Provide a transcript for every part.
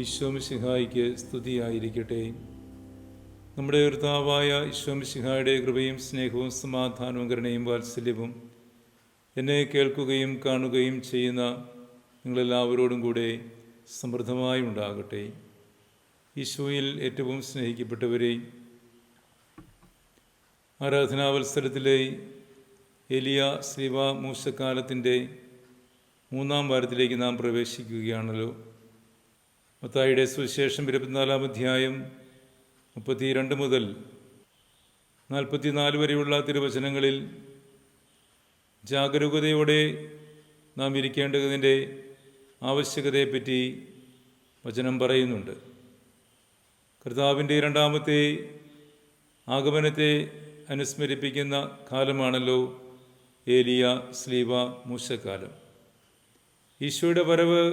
ഈശോ മിശിഹായ്ക്ക് സ്തുതിയായിരിക്കട്ടെ. നമ്മുടെ കർത്താവായ ഈശോ മിശിഹായുടെ കൃപയും സ്നേഹവും സമാധാനവും കരുണയും വാത്സല്യവും എന്നെ കേൾക്കുകയും കാണുകയും ചെയ്യുന്ന നിങ്ങളെല്ലാവരോടും കൂടെ സമൃദ്ധമായി ഉണ്ടാകട്ടെ. ഈശോയിൽ ഏറ്റവും സ്നേഹിക്കപ്പെട്ടവരെ, ആരാധനാവത്സരത്തിലെ എലിയ ശ്രീവ മൂശക്കാലത്തിൻ്റെ 3-ാം വാരത്തിലേക്ക് നാം പ്രവേശിക്കുകയാണല്ലോ. മത്തായിയുടെ സുവിശേഷം 24-ാം അധ്യായം 32 മുതൽ 44 വരെയുള്ള തിരുവചനങ്ങളിൽ ജാഗരൂകതയോടെ നാം ഇരിക്കേണ്ടതിൻ്റെ ആവശ്യകതയെപ്പറ്റി വചനം പറയുന്നുണ്ട്. കർത്താവിൻ്റെ 2ാമത്തെ ആഗമനത്തെ അനുസ്മരിപ്പിക്കുന്ന കാലമാണല്ലോ ഏലിയ ശ്ലീവ മൂശക്കാലം. ഈശോയുടെ വരവ്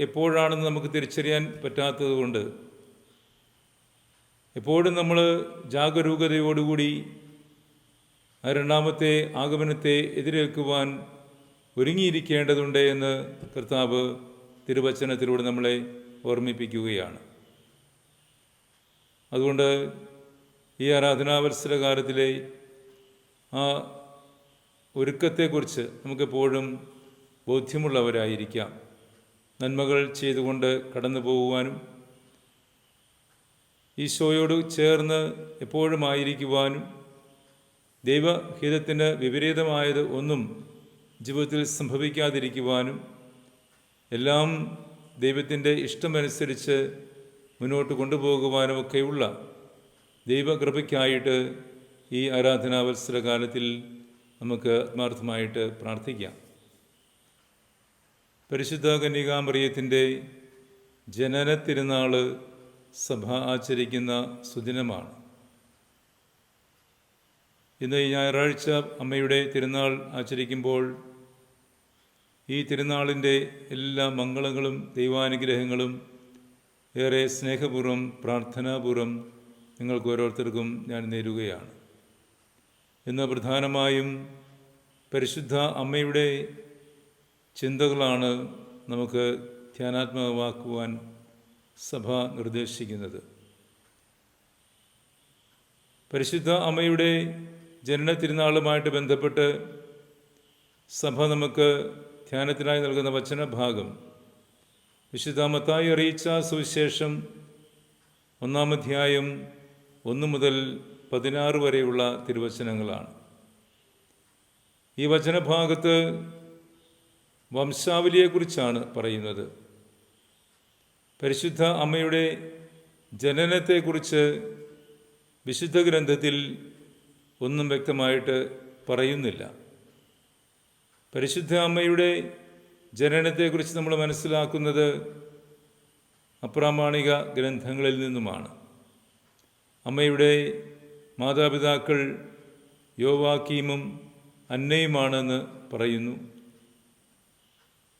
എപ്പോഴാണെന്ന് നമുക്ക് തിരിച്ചറിയാൻ പറ്റാത്തതുകൊണ്ട് എപ്പോഴും നമ്മൾ ജാഗരൂകതയോടുകൂടി ആ 2ാമത്തെ ആഗമനത്തെ എതിരേൽക്കുവാൻ ഒരുങ്ങിയിരിക്കേണ്ടതുണ്ട് എന്ന് കർത്താവ് തിരുവചനത്തിലൂടെ നമ്മളെ ഓർമ്മിപ്പിക്കുകയാണ്. അതുകൊണ്ട് ഈ ആരാധനാവത്സരകാലത്തിലെ ആ ഒരുക്കത്തെക്കുറിച്ച് നമുക്കെപ്പോഴും ബോധ്യമുള്ളവരായിരിക്കാം. നന്മകൾ ചെയ്തുകൊണ്ട് കടന്നു പോകുവാനും ഈശോയോട് ചേർന്ന് എപ്പോഴും ആയിരിക്കുവാനും ദൈവഹിതത്തിന് വിപരീതമായത് ഒന്നും ജീവിതത്തിൽ സംഭവിക്കാതിരിക്കുവാനും എല്ലാം ദൈവത്തിൻ്റെ ഇഷ്ടമനുസരിച്ച് മുന്നോട്ട് കൊണ്ടുപോകുവാനുമൊക്കെയുള്ള ദൈവകൃപയ്ക്കായിട്ട് ഈ ആരാധനാവത്സരകാലത്തിൽ നമുക്ക് ആത്മാർത്ഥമായിട്ട് പ്രാർത്ഥിക്കാം. പരിശുദ്ധ കന്യകാമറിയത്തിൻ്റെ ജനന തിരുനാൾ സഭ ആചരിക്കുന്ന സുദിനമാണ്. ഇന്ന് ഈ ഞായറാഴ്ച അമ്മയുടെ തിരുനാൾ ആചരിക്കുമ്പോൾ ഈ തിരുനാളിൻ്റെ എല്ലാ മംഗളങ്ങളും ദൈവാനുഗ്രഹങ്ങളും ഏറെ സ്നേഹപൂർവ്വം പ്രാർത്ഥനാപൂർവ്വം നിങ്ങൾക്ക് ഓരോരുത്തർക്കും ഞാൻ നേരുകയാണ്. ഇന്ന് പ്രധാനമായും പരിശുദ്ധ അമ്മയുടെ ചിന്തകളാണ് നമുക്ക് ധ്യാനാത്മകമാക്കുവാൻ സഭ നിർദ്ദേശിക്കുന്നത്. പരിശുദ്ധ അമ്മയുടെ ജനന തിരുനാളുമായിട്ട് ബന്ധപ്പെട്ട് സഭ നമുക്ക് ധ്യാനത്തിനായി നൽകുന്ന വചനഭാഗം വിശുദ്ധ മത്തായി അറിയിച്ച സുവിശേഷം 1-ാം അധ്യായം 1 മുതൽ 16 വരെയുള്ള തിരുവചനങ്ങളാണ്. ഈ വചനഭാഗത്ത് വംശാവലിയെക്കുറിച്ചാണ് പറയുന്നത്. പരിശുദ്ധ അമ്മയുടെ ജനനത്തെക്കുറിച്ച് വിശുദ്ധ ഗ്രന്ഥത്തിൽ ഒന്നും വ്യക്തമായിട്ട് പറയുന്നില്ല. പരിശുദ്ധ അമ്മയുടെ ജനനത്തെക്കുറിച്ച് നമ്മൾ മനസ്സിലാക്കുന്നത് അപ്രാമാണിക ഗ്രന്ഥങ്ങളിൽ നിന്നുമാണ്. അമ്മയുടെ മാതാപിതാക്കൾ യോവാക്കീമും അന്നയുമാണെന്ന് പറയുന്നു.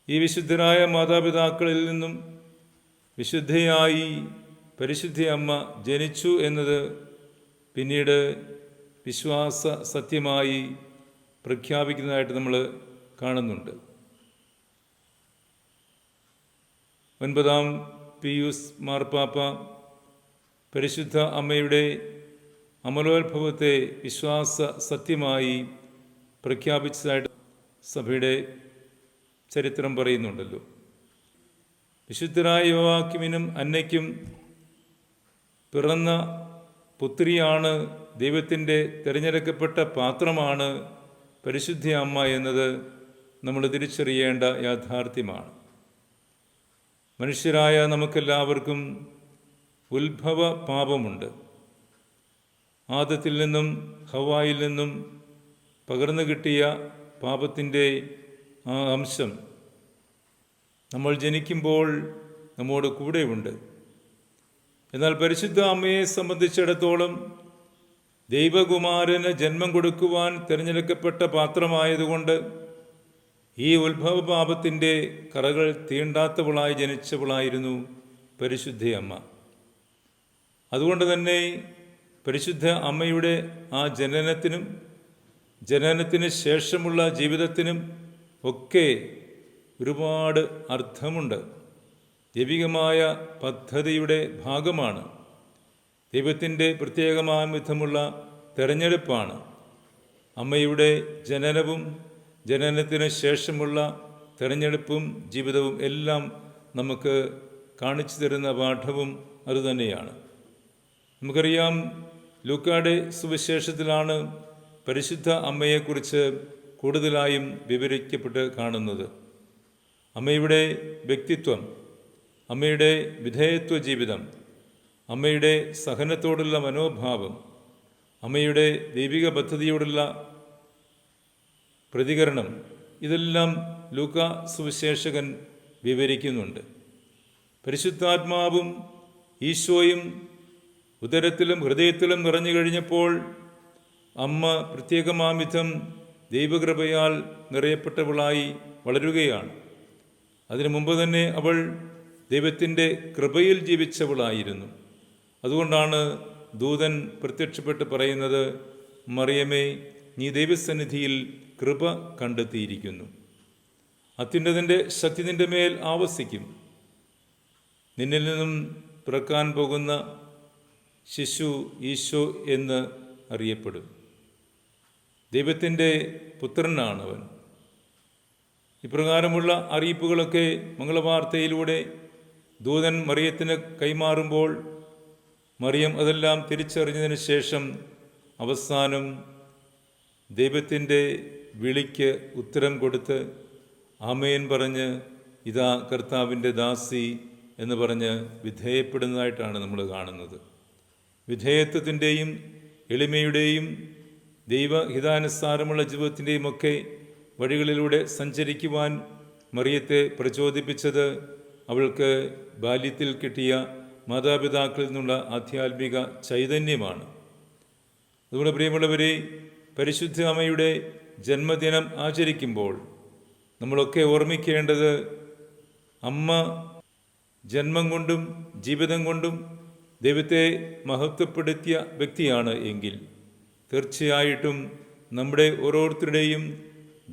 ഈ വിശുദ്ധരായ മാതാപിതാക്കളിൽ നിന്നും വിശുദ്ധയായി പരിശുദ്ധ അമ്മ ജനിച്ചു എന്നത് പിന്നീട് വിശ്വാസ സത്യമായി പ്രഖ്യാപിക്കുന്നതായിട്ട് നമ്മൾ കാണുന്നുണ്ട്. 9-ാം പിയൂസ് മാർപ്പാപ്പ പരിശുദ്ധ അമ്മയുടെ അമലോത്ഭവത്തെ വിശ്വാസ സത്യമായി പ്രഖ്യാപിച്ചതായിട്ട് സഭയുടെ ചരിത്രം പറയുന്നുണ്ടല്ലോ. വിശുദ്ധരായ യോവാക്കീമിനും അന്നയ്ക്കും പിറന്ന പുത്രിയാണ്, ദൈവത്തിൻ്റെ തിരഞ്ഞെടുക്കപ്പെട്ട പാത്രമാണ് പരിശുദ്ധ അമ്മ എന്നത് നമ്മൾ തിരിച്ചറിയേണ്ട യാഥാർത്ഥ്യമാണ്. മനുഷ്യരായ നമുക്കെല്ലാവർക്കും ഉത്ഭവ പാപമുണ്ട്. ആദത്തിൽ നിന്നും ഹവ്വായിൽ നിന്നും പകർന്നു കിട്ടിയ പാപത്തിൻ്റെ ആ അംശം നമ്മൾ ജനിക്കുമ്പോൾ നമ്മോട് കൂടെയുണ്ട്. എന്നാൽ പരിശുദ്ധ അമ്മയെ സംബന്ധിച്ചിടത്തോളം ദൈവകുമാരന് ജന്മം കൊടുക്കുവാൻ തിരഞ്ഞെടുക്കപ്പെട്ട പാത്രമായതുകൊണ്ട് ഈ ഉത്ഭവ പാപത്തിൻ്റെ കറകൾ തീണ്ടാത്തവളായി ജനിച്ചവളായിരുന്നു പരിശുദ്ധ അമ്മ. അതുകൊണ്ട് തന്നെ പരിശുദ്ധ അമ്മയുടെ ആ ജനനത്തിന് ശേഷമുള്ള ജീവിതത്തിനും ഒക്കെ ഒരുപാട് അർത്ഥമുണ്ട്. ദൈവികമായ പദ്ധതിയുടെ ഭാഗമാണ്. ദൈവത്തിൻ്റെ പ്രത്യേകമായ വിധമുള്ള തെരഞ്ഞെടുപ്പാണ്. അമ്മയുടെ ജനനവും ജനനത്തിന് ശേഷമുള്ള തെരഞ്ഞെടുപ്പും ജീവിതവും എല്ലാം നമുക്ക് കാണിച്ചു തരുന്ന പാഠവും അതുതന്നെയാണ്. നമുക്കറിയാം, ലൂക്കായുടെ സുവിശേഷത്തിലാണ് പരിശുദ്ധ അമ്മയെക്കുറിച്ച് കൂടുതലായും വിവരിക്കപ്പെട്ട് കാണുന്നത്. അമ്മയുടെ വ്യക്തിത്വം, അമ്മയുടെ വിധേയത്വ ജീവിതം, അമ്മയുടെ സഹനത്തോടുള്ള മനോഭാവം, അമ്മയുടെ ദൈവിക പദ്ധതിയോടുള്ള പ്രതികരണം, ഇതെല്ലാം ലൂക്കാ സുവിശേഷകൻ വിവരിക്കുന്നുണ്ട്. പരിശുദ്ധാത്മാവും ഈശോയും ഉദരത്തിലും ഹൃദയത്തിലും നിറഞ്ഞു കഴിഞ്ഞപ്പോൾ അമ്മ പ്രത്യേകമാംവിധം ദൈവകൃപയാൽ നിറയപ്പെട്ടവളായി വളരുകയാണ്. അതിനു മുമ്പ് തന്നെ അവൾ ദൈവത്തിൻ്റെ കൃപയിൽ ജീവിച്ചവളായിരുന്നു. അതുകൊണ്ടാണ് ദൂതൻ പ്രത്യക്ഷപ്പെട്ട് പറയുന്നത്, മറിയമേ, നീ ദൈവസന്നിധിയിൽ കൃപ കണ്ടെത്തിയിരിക്കുന്നു. അത്യുന്നതൻ്റെ ശക്തി നിന്റെ മേൽ ആവസിക്കും. നിന്നിൽ നിന്നും പിറക്കാൻ പോകുന്ന ശിശു ഈശോ എന്ന് അറിയപ്പെടും. ദൈവത്തിൻ്റെ പുത്രനാണവൻ. ഇപ്രകാരമുള്ള അറിയിപ്പുകളൊക്കെ മംഗളവാർത്തയിലൂടെ ദൂതൻ മറിയത്തിന് കൈമാറുമ്പോൾ മറിയം അതെല്ലാം തിരിച്ചറിഞ്ഞതിന് ശേഷം അവസാനം ദൈവത്തിൻ്റെ വിളിക്ക് ഉത്തരം കൊടുത്ത് ആമേൻ പറഞ്ഞ് ഇതാ കർത്താവിൻ്റെ ദാസി എന്ന് പറഞ്ഞ് വിധേയപ്പെടുന്നതായിട്ടാണ് നമ്മൾ കാണുന്നത്. വിധേയത്വത്തിൻ്റെയും എളിമയുടെയും ദൈവഹിതാനുസാരമുള്ള ജീവിതത്തിൻ്റെയും ഒക്കെ വഴികളിലൂടെ സഞ്ചരിക്കുവാൻ മറിയത്തെ പ്രചോദിപ്പിച്ചത് അവൾക്ക് ബാല്യത്തിൽ കിട്ടിയ മാതാപിതാക്കളിൽ നിന്നുള്ള ആധ്യാത്മിക ചൈതന്യമാണ്. അതുകൊണ്ട് പ്രിയമുള്ളവരെ, പരിശുദ്ധ അമ്മയുടെ ജന്മദിനം ആചരിക്കുമ്പോൾ നമ്മളൊക്കെ ഓർമ്മിക്കേണ്ടത്, അമ്മ ജന്മം കൊണ്ടും ജീവിതം കൊണ്ടും ദൈവത്തെ മഹത്വപ്പെടുത്തിയ വ്യക്തിയാണ് എങ്കിൽ തീർച്ചയായിട്ടും നമ്മുടെ ഓരോരുത്തരുടെയും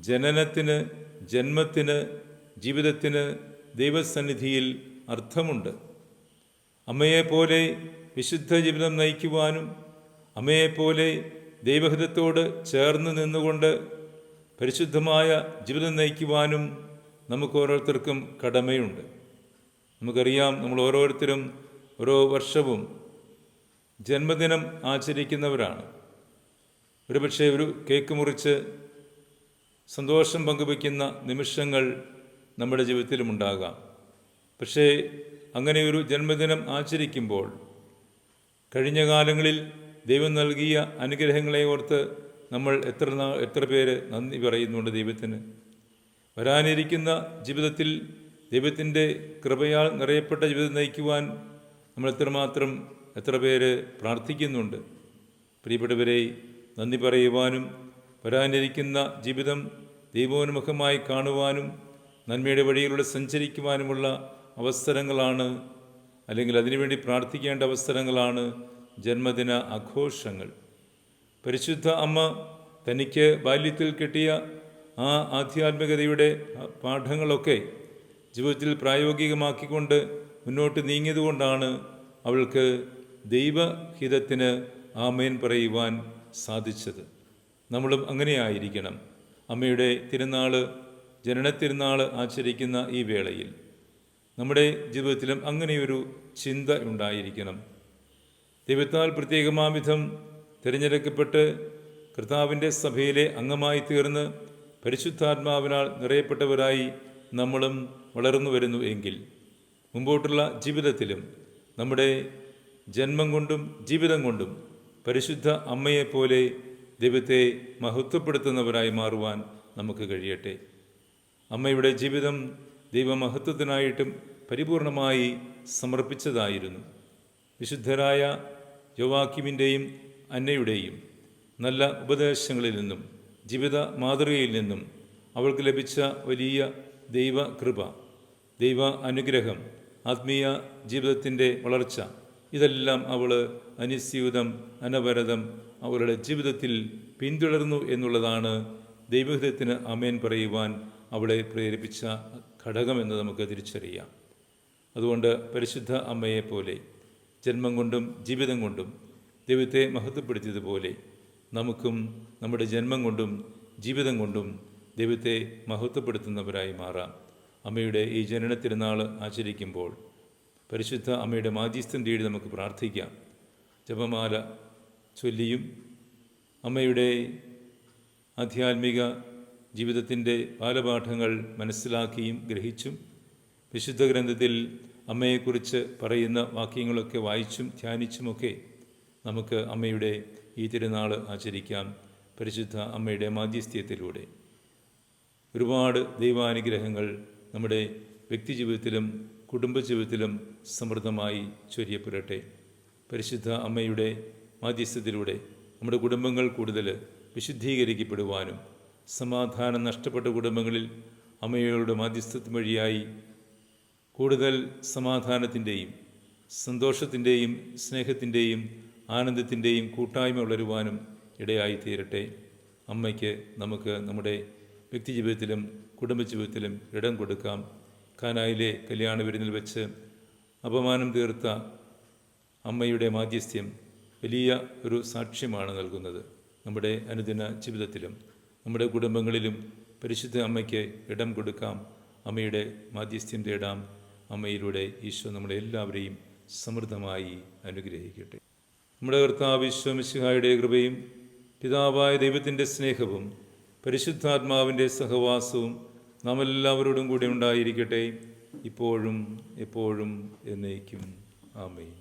ജനനത്തിന്, ജന്മത്തിന്, ജീവിതത്തിന് ദൈവസന്നിധിയിൽ അർത്ഥമുണ്ട്. അമ്മയെപ്പോലെ വിശുദ്ധ ജീവിതം നയിക്കുവാനും അമ്മയെപ്പോലെ ദൈവഹിതത്തോട് ചേർന്ന് നിന്നുകൊണ്ട് പരിശുദ്ധമായ ജീവിതം നയിക്കുവാനും നമുക്ക് ഓരോരുത്തർക്കും കടമയുണ്ട്. നമുക്കറിയാം, നമ്മൾ ഓരോരുത്തരും ഓരോ വർഷവും ജന്മദിനം ആചരിക്കുന്നവരാണ്. ഒരുപക്ഷെ ഒരു കേക്ക് മുറിച്ച് സന്തോഷം പങ്കുവയ്ക്കുന്ന നിമിഷങ്ങൾ നമ്മുടെ ജീവിതത്തിലുമുണ്ടാകാം. പക്ഷേ അങ്ങനെ ഒരു ജന്മദിനം ആചരിക്കുമ്പോൾ കഴിഞ്ഞ കാലങ്ങളിൽ ദൈവം നൽകിയ അനുഗ്രഹങ്ങളെ ഓർത്ത് നമ്മൾ എത്ര പേര് നന്ദി പറയുന്നുണ്ട് ദൈവത്തിന്. വരാനിരിക്കുന്ന ജീവിതത്തിൽ ദൈവത്തിൻ്റെ കൃപയാൽ നിറയപ്പെട്ട ജീവിതം നയിക്കുവാൻ നമ്മൾ എത്ര പേര് പ്രാർത്ഥിക്കുന്നുണ്ട്. പ്രിയപ്പെട്ടവരെ, നന്ദി പറയുവാനും വരാനിരിക്കുന്ന ജീവിതം ദൈവോന്മുഖമായി കാണുവാനും നന്മയുടെ വഴിയിലൂടെ സഞ്ചരിക്കുവാനുമുള്ള അവസരങ്ങളാണ്, അല്ലെങ്കിൽ അതിനുവേണ്ടി പ്രാർത്ഥിക്കേണ്ട അവസരങ്ങളാണ് ജന്മദിന ആഘോഷങ്ങൾ. പരിശുദ്ധ അമ്മ തനിക്ക് ബാല്യത്തിൽ കിട്ടിയ ആ ആധ്യാത്മികതയുടെ പാഠങ്ങളൊക്കെ ജീവിതത്തിൽ പ്രായോഗികമാക്കിക്കൊണ്ട് മുന്നോട്ട് നീങ്ങിയതുകൊണ്ടാണ് അവൾക്ക് ദൈവഹിതത്തിന് ആമേൻ പറയുവാൻ സാധിച്ചത്. നമ്മളും അങ്ങനെയായിരിക്കണം. അമ്മയുടെ തിരുനാൾ, ജനനത്തിരുനാൾ ആചരിക്കുന്ന ഈ വേളയിൽ നമ്മുടെ ജീവിതത്തിലും അങ്ങനെയൊരു ചിന്ത ഉണ്ടായിരിക്കണം. ദൈവത്താൽ പ്രത്യേകമാവിധം തിരഞ്ഞെടുക്കപ്പെട്ട് കർത്താവിൻ്റെ സഭയിലെ അംഗമായി തീർന്ന് പരിശുദ്ധാത്മാവിനാൽ നിറയപ്പെട്ടവരായി നമ്മളും വളർന്നു വരുന്നു എങ്കിൽ മുമ്പോട്ടുള്ള ജീവിതത്തിലും നമ്മുടെ ജന്മം കൊണ്ടും ജീവിതം കൊണ്ടും പരിശുദ്ധ അമ്മയെപ്പോലെ ദൈവത്തെ മഹത്വപ്പെടുത്തുന്നവരായി മാറുവാൻ നമുക്ക് കഴിയട്ടെ. അമ്മയുടെ ജീവിതം ദൈവമഹത്വത്തിനായിട്ടും പരിപൂർണമായി സമർപ്പിച്ചതായിരുന്നു. വിശുദ്ധരായ യോവാക്കിമിൻ്റെയും അന്നയുടെയും നല്ല ഉപദേശങ്ങളിൽ നിന്നും ജീവിത മാതൃകയിൽ നിന്നും അവൾക്ക് ലഭിച്ച വലിയ ദൈവകൃപ, ദൈവ അനുഗ്രഹം, ആത്മീയ ജീവിതത്തിൻ്റെ വളർച്ച, ഇതെല്ലാം അവൾ അനുസ്യൂതം അനവരതം അവളുടെ ജീവിതത്തിൽ പിന്തുടർന്നു എന്നുള്ളതാണ് ദൈവഹിതത്തിന് ആമേൻ പറയുവാൻ അവളെ പ്രേരിപ്പിച്ച ഘടകമെന്ന് നമുക്ക് തിരിച്ചറിയാം. അതുകൊണ്ട് പരിശുദ്ധ അമ്മയെപ്പോലെ ജന്മം കൊണ്ടും ജീവിതം കൊണ്ടും ദൈവത്തെ മഹത്വപ്പെടുത്തിയതുപോലെ നമുക്കും നമ്മുടെ ജന്മം കൊണ്ടും ജീവിതം കൊണ്ടും ദൈവത്തെ മഹത്വപ്പെടുത്തുന്നവരായി മാറാം. അമ്മയുടെ ഈ ജനന തിരുനാൾ ആചരിക്കുമ്പോൾ പരിശുദ്ധ അമ്മയുടെ മാധ്യസ്ഥം തേടി നമുക്ക് പ്രാർത്ഥിക്കാം. ജപമാല ചൊല്ലിയും അമ്മയുടെ ആധ്യാത്മിക ജീവിതത്തിൻ്റെ ബാലപാഠങ്ങൾ മനസ്സിലാക്കിയും ഗ്രഹിച്ചും വിശുദ്ധ ഗ്രന്ഥത്തിൽ അമ്മയെക്കുറിച്ച് പറയുന്ന വാക്യങ്ങളൊക്കെ വായിച്ചും ധ്യാനിച്ചുമൊക്കെ നമുക്ക് അമ്മയുടെ ഈ തിരുനാൾ ആചരിക്കാം. പരിശുദ്ധ അമ്മയുടെ മാധ്യസ്ഥ്യത്തിലൂടെ ഒരുപാട് ദൈവാനുഗ്രഹങ്ങൾ നമ്മുടെ വ്യക്തിജീവിതത്തിലും കുടുംബജീവിതത്തിലും സമൃദ്ധമായി ചൊരിയപ്പെടട്ടെ. പരിശുദ്ധ അമ്മയുടെ മാധ്യസ്ഥത്തിലൂടെ നമ്മുടെ കുടുംബങ്ങൾ കൂടുതൽ വിശുദ്ധീകരിക്കപ്പെടുവാനും സമാധാനം നഷ്ടപ്പെട്ട കുടുംബങ്ങളിൽ അമ്മയുടെ മാധ്യസ്ഥത്വം വഴിയായി കൂടുതൽ സമാധാനത്തിൻ്റെയും സന്തോഷത്തിൻ്റെയും സ്നേഹത്തിൻ്റെയും ആനന്ദത്തിൻ്റെയും കൂട്ടായ്മ വളരുവാനും ഇടയായി തീരട്ടെ. അമ്മയ്ക്ക് നമുക്ക് നമ്മുടെ വ്യക്തിജീവിതത്തിലും കുടുംബജീവിതത്തിലും ഇടം കൊടുക്കാം. കാനായിലെ കല്യാണ വിരുന്നിൽ വെച്ച് അപമാനം തീർത്ത അമ്മയുടെ മാധ്യസ്ഥ്യം വലിയ ഒരു സാക്ഷ്യമാണ് നൽകുന്നത്. നമ്മുടെ അനുദിന ജീവിതത്തിലും നമ്മുടെ കുടുംബങ്ങളിലും പരിശുദ്ധ അമ്മയ്ക്ക് ഇടം കൊടുക്കാം. അമ്മയുടെ മാധ്യസ്ഥ്യം തേടാം. അമ്മയിലൂടെ ഈശോ നമ്മളെ എല്ലാവരെയും സമൃദ്ധമായി അനുഗ്രഹിക്കട്ടെ. നമ്മുടെ കർത്താവ് ഈശോ മിശിഹായുടെ കൃപയും പിതാവായ ദൈവത്തിൻ്റെ സ്നേഹവും പരിശുദ്ധാത്മാവിൻ്റെ സഹവാസവും നാം എല്ലാവരോടും കൂടി ഉണ്ടായിരിക്കട്ടെ, ഇപ്പോഴും എപ്പോഴും എന്നേക്കും. ആമേൻ.